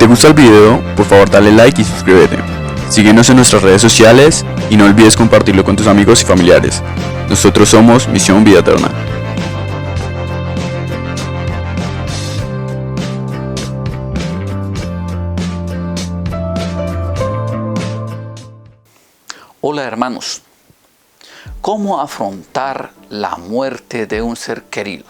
te gusta el video, por favor dale like y suscríbete. Síguenos en nuestras redes sociales y no olvides compartirlo con tus amigos y familiares. Nosotros somos Misión Vida Eterna. Hola hermanos, ¿cómo afrontar la muerte de un ser querido?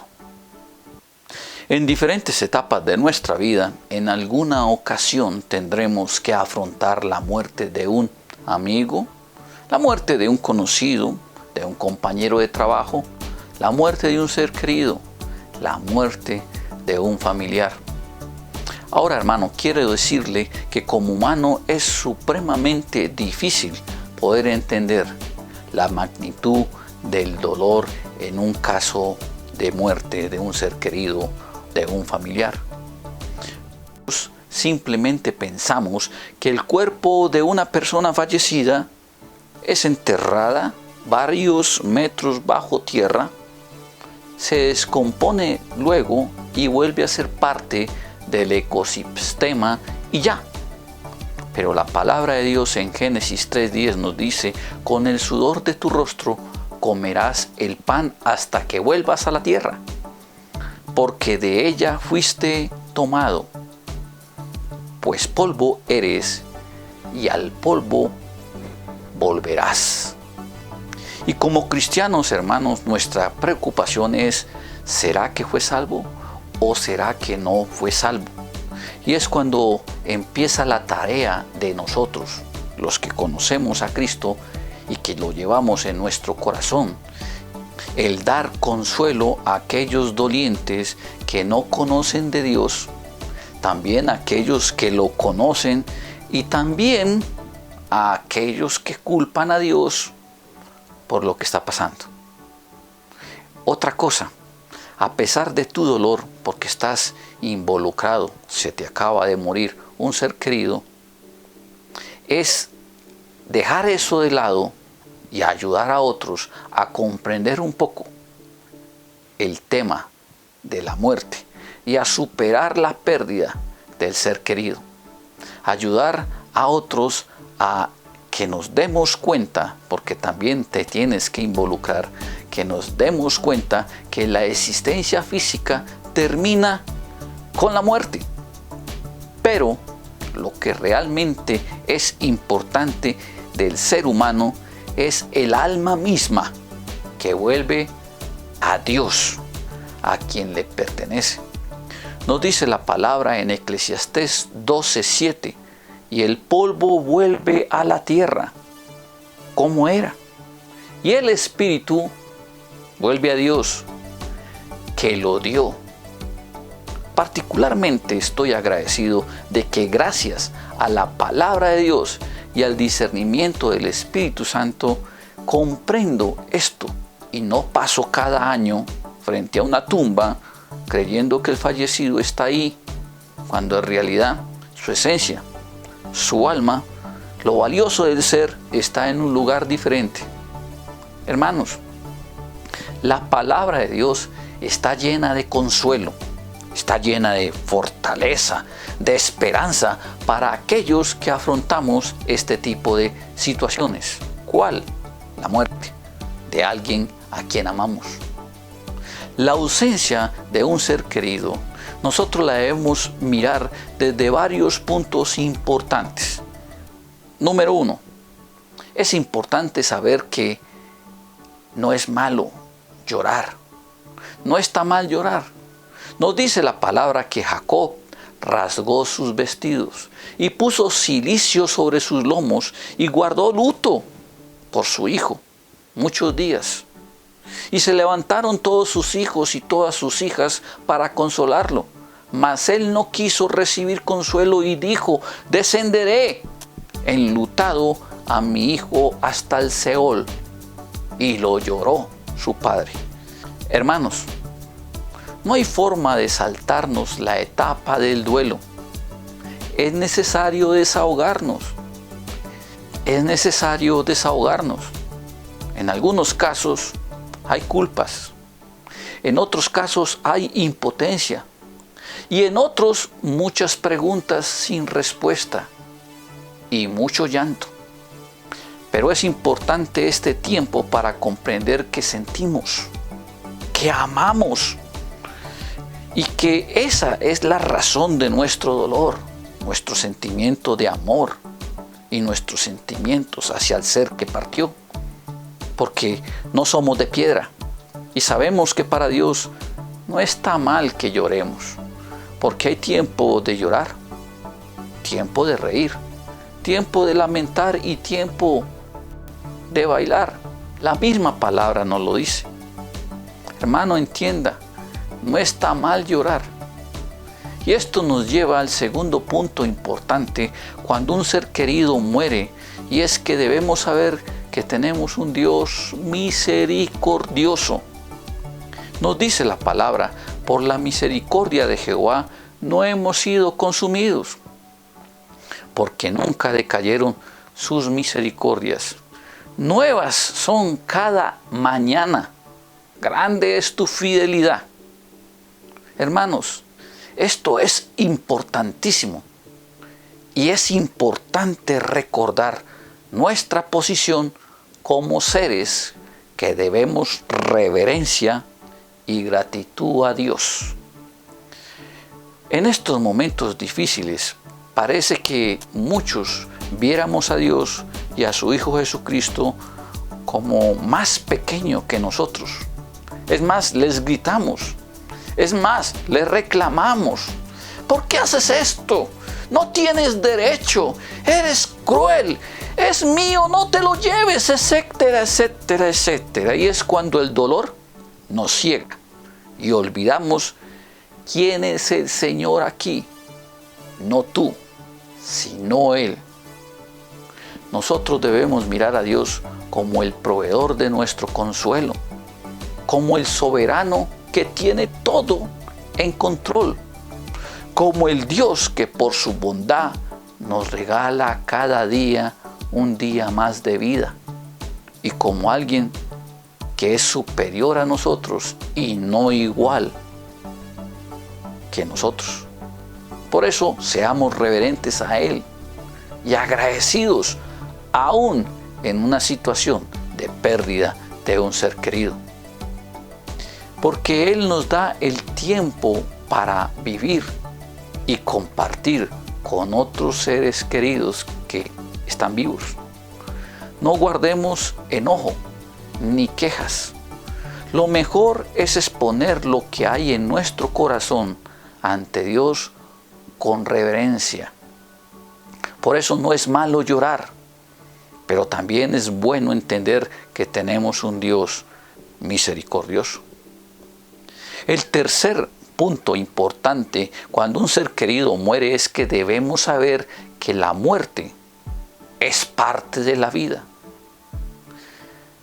En diferentes etapas de nuestra vida, en alguna ocasión tendremos que afrontar la muerte de un amigo, la muerte de un conocido, de un compañero de trabajo, la muerte de un ser querido, la muerte de un familiar. Ahora, hermano, quiero decirle que como humano es supremamente difícil poder entender la magnitud del dolor en un caso de muerte de un ser querido, de un familiar. Simplemente pensamos que el cuerpo de una persona fallecida es enterrada varios metros bajo tierra, se descompone luego y vuelve a ser parte del ecosistema y ya. Pero la palabra de Dios en Génesis 3:10 nos dice: con el sudor de tu rostro comerás el pan hasta que vuelvas a la tierra, porque de ella fuiste tomado, pues polvo eres y al polvo volverás. Y como cristianos, hermanos, nuestra preocupación es: ¿será que fue salvo o será que no fue salvo? Y es cuando empieza la tarea de nosotros, los que conocemos a Cristo y que lo llevamos en nuestro corazón, el dar consuelo a aquellos dolientes que no conocen de Dios, también a aquellos que lo conocen y también a aquellos que culpan a Dios por lo que está pasando. Otra cosa, a pesar de tu dolor, porque estás involucrado, se te acaba de morir un ser querido, es dejar eso de lado y ayudar a otros a comprender un poco el tema de la muerte y a superar la pérdida del ser querido. Ayudar a otros a que nos demos cuenta, porque también te tienes que involucrar, que nos demos cuenta que la existencia física termina con la muerte. Pero lo que realmente es importante del ser humano es el alma misma que vuelve a Dios, a quien le pertenece. Nos dice la palabra en Eclesiastés 12:7: y el polvo vuelve a la tierra como era, y el espíritu vuelve a Dios que lo dio. Particularmente estoy agradecido de que gracias a la palabra de Dios y al discernimiento del Espíritu Santo comprendo esto y no paso cada año frente a una tumba creyendo que el fallecido está ahí, cuando en realidad su esencia, su alma, lo valioso del ser está en un lugar diferente. Hermanos, la palabra de Dios está llena de consuelo, está llena de fortaleza, de esperanza para aquellos que afrontamos este tipo de situaciones. ¿Cuál? La muerte de alguien a quien amamos. La ausencia de un ser querido, nosotros la debemos mirar desde varios puntos importantes. Número 1, es importante saber que no es malo llorar. No está mal llorar. Nos dice la palabra que Jacob rasgó sus vestidos y puso cilicio sobre sus lomos y guardó luto por su hijo muchos días. Y se levantaron todos sus hijos y todas sus hijas para consolarlo. Mas él no quiso recibir consuelo y dijo: descenderé enlutado a mi hijo hasta el Seol. Y lo lloró su padre. Hermanos, no hay forma de saltarnos la etapa del duelo. Es necesario desahogarnos. Es necesario desahogarnos. En algunos casos hay culpas. En otros casos hay impotencia. y en otros muchas preguntas sin respuesta y mucho llanto. Pero es importante este tiempo para comprender que sentimos, que amamos y que esa es la razón de nuestro dolor, nuestro sentimiento de amor y nuestros sentimientos hacia el ser que partió. Porque no somos de piedra y sabemos que para Dios no está mal que lloremos, porque hay tiempo de llorar, tiempo de reír, tiempo de lamentar y tiempo de bailar. La misma palabra nos lo dice. Hermano, entienda, no está mal llorar. Y esto nos lleva al segundo punto importante cuando un ser querido muere, y es que debemos saber que tenemos un Dios misericordioso. Nos dice la palabra: por la misericordia de Jehová no hemos sido consumidos, porque nunca decayeron sus misericordias. Nuevas son cada mañana. Grande es tu fidelidad. Hermanos, esto es importantísimo. Y es importante recordar nuestra posición como seres que debemos reverencia y gratitud a Dios. En estos momentos difíciles, parece que muchos viéramos a Dios y a su Hijo Jesucristo como más pequeño que nosotros. Es más, les gritamos. Es más, les reclamamos. ¿Por qué haces esto? No tienes derecho. Eres cruel. Es mío, no te lo lleves, etcétera, etcétera, etcétera. Y es cuando el dolor nos ciega y olvidamos quién es el Señor aquí. No tú, sino Él. Nosotros debemos mirar a Dios como el proveedor de nuestro consuelo, como el soberano que tiene todo en control, como el Dios que por su bondad nos regala cada día un día más de vida, y como alguien que es superior a nosotros y no igual que nosotros. Por eso seamos reverentes a Él y agradecidos aún en una situación de pérdida de un ser querido. Porque Él nos da el tiempo para vivir y compartir con otros seres queridos que están vivos. No guardemos enojo ni quejas. Lo mejor es exponer lo que hay en nuestro corazón ante Dios con reverencia. Por eso no es malo llorar, pero también es bueno entender que tenemos un Dios misericordioso. El tercer punto importante cuando un ser querido muere es que debemos saber que la muerte es parte de la vida.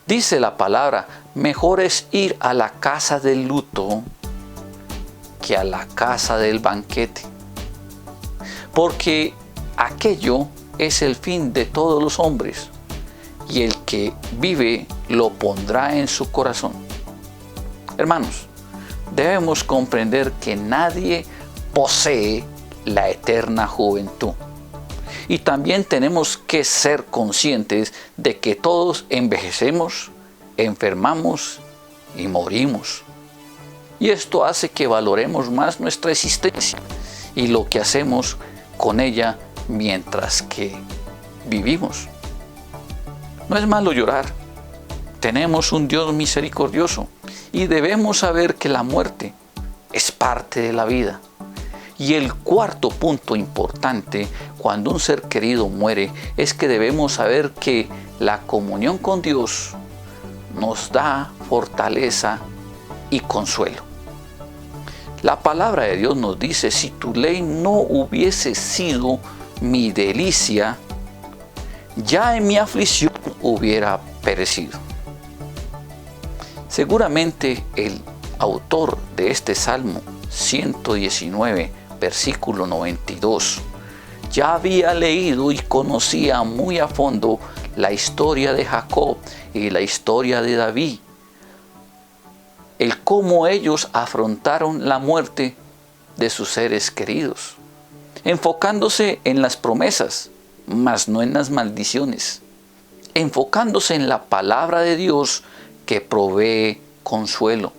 Dice la palabra: mejor es ir a la casa del luto que a la casa del banquete, porque aquello es el fin de todos los hombres, y el que vive lo pondrá en su corazón. Hermanos, debemos comprender que nadie posee la eterna juventud. Y también tenemos que ser conscientes de que todos envejecemos, enfermamos y morimos. Y esto hace que valoremos más nuestra existencia y lo que hacemos con ella mientras que vivimos. No es malo llorar. Tenemos un Dios misericordioso y debemos saber que la muerte es parte de la vida. Y el cuarto punto importante cuando un ser querido muere es que debemos saber que la comunión con Dios nos da fortaleza y consuelo. La palabra de Dios nos dice: si tu ley no hubiese sido mi delicia, ya en mi aflicción hubiera perecido. Seguramente el autor de este Salmo 119, versículo 92, ya había leído y conocía muy a fondo la historia de Jacob y la historia de David, el cómo ellos afrontaron la muerte de sus seres queridos, enfocándose en las promesas, mas no en las maldiciones, enfocándose en la palabra de Dios que provee consuelo.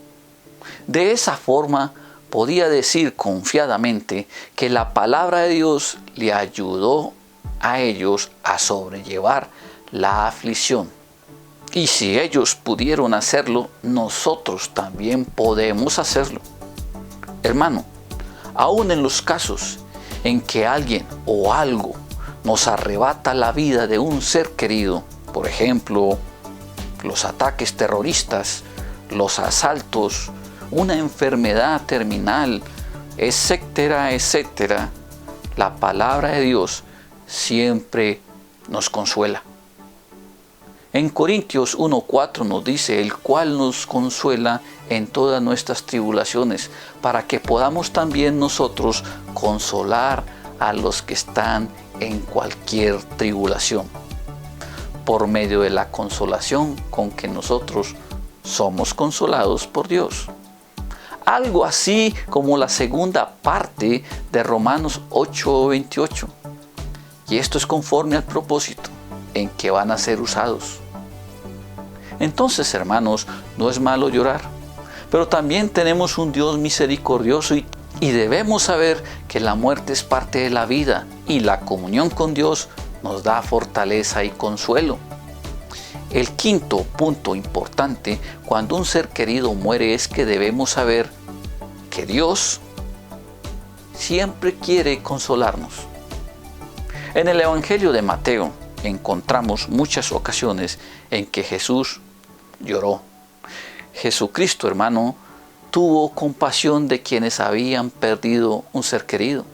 De esa forma podía decir confiadamente que la palabra de Dios le ayudó a ellos a sobrellevar la aflicción. Y si ellos pudieron hacerlo, nosotros también podemos hacerlo. Hermano, aún en los casos en que alguien o algo nos arrebata la vida de un ser querido, por ejemplo, los ataques terroristas, los asaltos, una enfermedad terminal, etcétera, etcétera, la palabra de Dios siempre nos consuela. En Corintios 1:4 nos dice, el cual nos consuela en todas nuestras tribulaciones, para que podamos también nosotros consolar a los que están en cualquier tribulación, por medio de la consolación con que nosotros somos consolados por Dios. Algo así como la segunda parte de Romanos 8:28. Y esto es conforme al propósito en que van a ser usados. Entonces, hermanos, no es malo llorar, pero también tenemos un Dios misericordioso y debemos saber que la muerte es parte de la vida y la comunión con Dios nos da fortaleza y consuelo. El quinto punto importante cuando un ser querido muere es que debemos saber que Dios siempre quiere consolarnos. En el Evangelio de Mateo encontramos muchas ocasiones en que Jesús lloró. Jesucristo, hermano, tuvo compasión de quienes habían perdido un ser querido.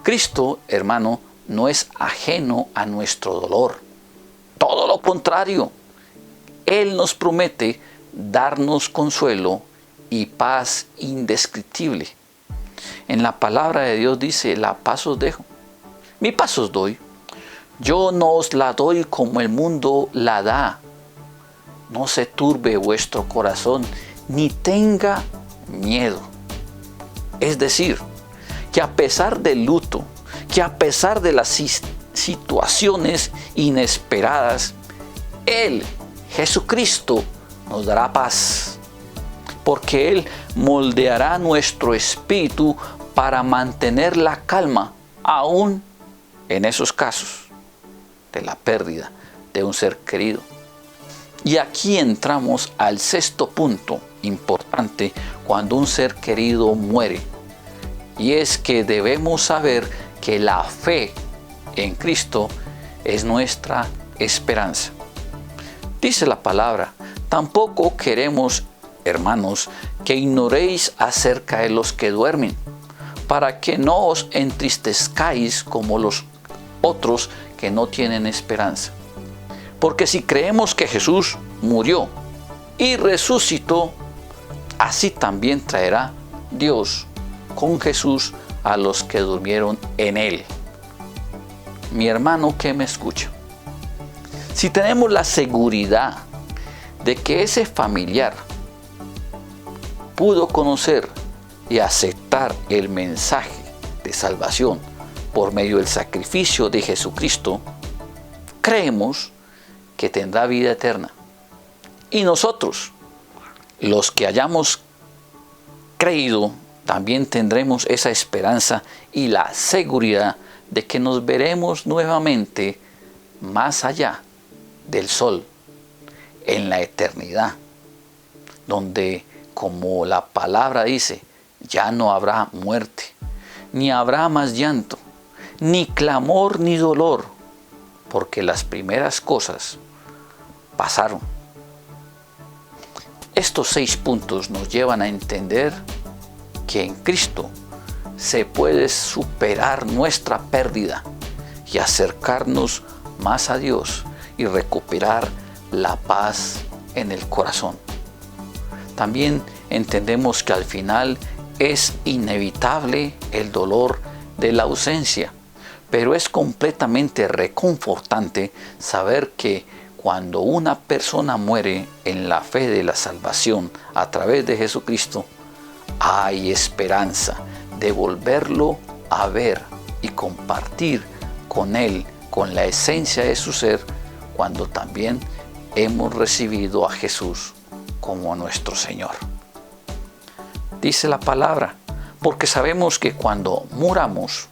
Cristo, hermano, no es ajeno a nuestro dolor. Todo lo contrario, Él nos promete darnos consuelo y paz indescriptible. En la palabra de Dios dice, la paz os dejo, mi paz os doy. Yo no os la doy como el mundo la da. No se turbe vuestro corazón, ni tenga miedo. Es decir, que a pesar del luto, que a pesar de las situaciones inesperadas, Él, Jesucristo, nos dará paz. Porque Él moldeará nuestro espíritu para mantener la calma, aún en esos casos de la pérdida de un ser querido. Y aquí entramos al sexto punto importante cuando un ser querido muere. Y es que debemos saber que la fe en Cristo es nuestra esperanza. Dice la palabra, tampoco queremos, hermanos, que ignoréis acerca de los que duermen, para que no os entristezcáis como los otros que no tienen esperanza. Porque si creemos que Jesús murió y resucitó, así también traerá Dios con Jesús a los que durmieron en Él. Mi hermano que me escucha, si tenemos la seguridad de que ese familiar pudo conocer y aceptar el mensaje de salvación por medio del sacrificio de Jesucristo, creemos que tendrá vida eterna. Y nosotros, los que hayamos creído, también tendremos esa esperanza y la seguridad de que nos veremos nuevamente más allá del sol, en la eternidad, donde, como la palabra dice, ya no habrá muerte, ni habrá más llanto, ni clamor, ni dolor, porque las primeras cosas pasaron. Estos 6 puntos nos llevan a entender que en Cristo se puede superar nuestra pérdida y acercarnos más a Dios y recuperar la paz en el corazón. También entendemos que al final es inevitable el dolor de la ausencia, pero es completamente reconfortante saber que cuando una persona muere en la fe de la salvación a través de Jesucristo, hay esperanza de volverlo a ver y compartir con Él, con la esencia de su ser, cuando también hemos recibido a Jesús como nuestro Señor. Dice la palabra, porque sabemos que cuando muramos,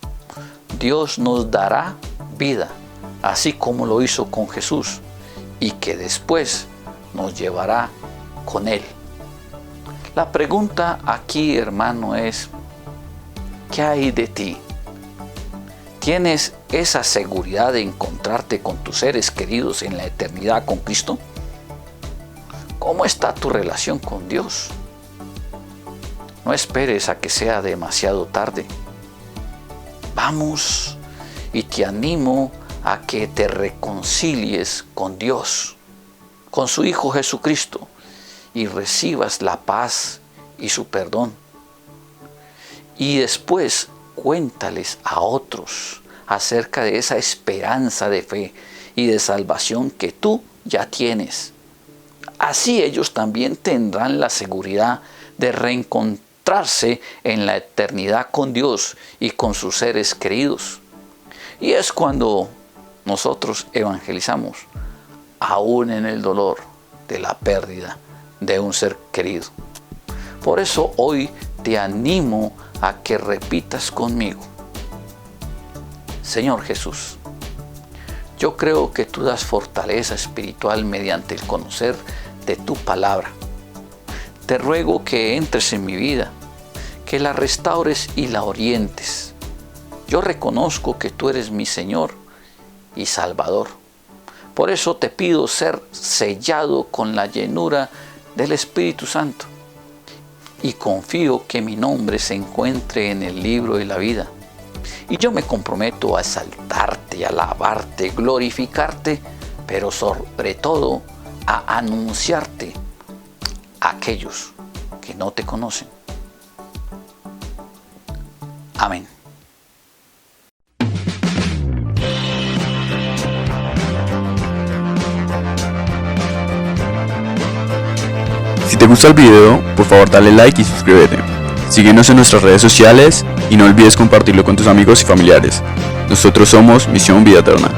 Dios nos dará vida, así como lo hizo con Jesús, y que después nos llevará con Él. La pregunta aquí, hermano, es, ¿qué hay de ti? ¿Tienes esa seguridad de encontrarte con tus seres queridos en la eternidad con Cristo? ¿Cómo está tu relación con Dios? No esperes a que sea demasiado tarde. Vamos, y te animo a que te reconcilies con Dios, con su Hijo Jesucristo, y recibas la paz y su perdón. Y después cuéntales a otros acerca de esa esperanza de fe y de salvación que tú ya tienes. Así ellos también tendrán la seguridad de reencontrarse en la eternidad con Dios y con sus seres queridos. Y es cuando nosotros evangelizamos, aún en el dolor de la pérdida de un ser querido. Por eso hoy te animo a que repitas conmigo: Señor Jesús, yo creo que tú das fortaleza espiritual mediante el conocer de tu palabra. Te ruego que entres en mi vida, que la restaures y la orientes. Yo reconozco que tú eres mi Señor y Salvador. Por eso te pido ser sellado con la llenura del Espíritu Santo. Y confío que mi nombre se encuentre en el libro de la vida. Y yo me comprometo a exaltarte, a alabarte, glorificarte, pero sobre todo a anunciarte a aquellos que no te conocen. Amén. Si te gusta el video, por favor dale like y suscríbete. Síguenos en nuestras redes sociales y no olvides compartirlo con tus amigos y familiares. Nosotros somos Misión Vida Eterna.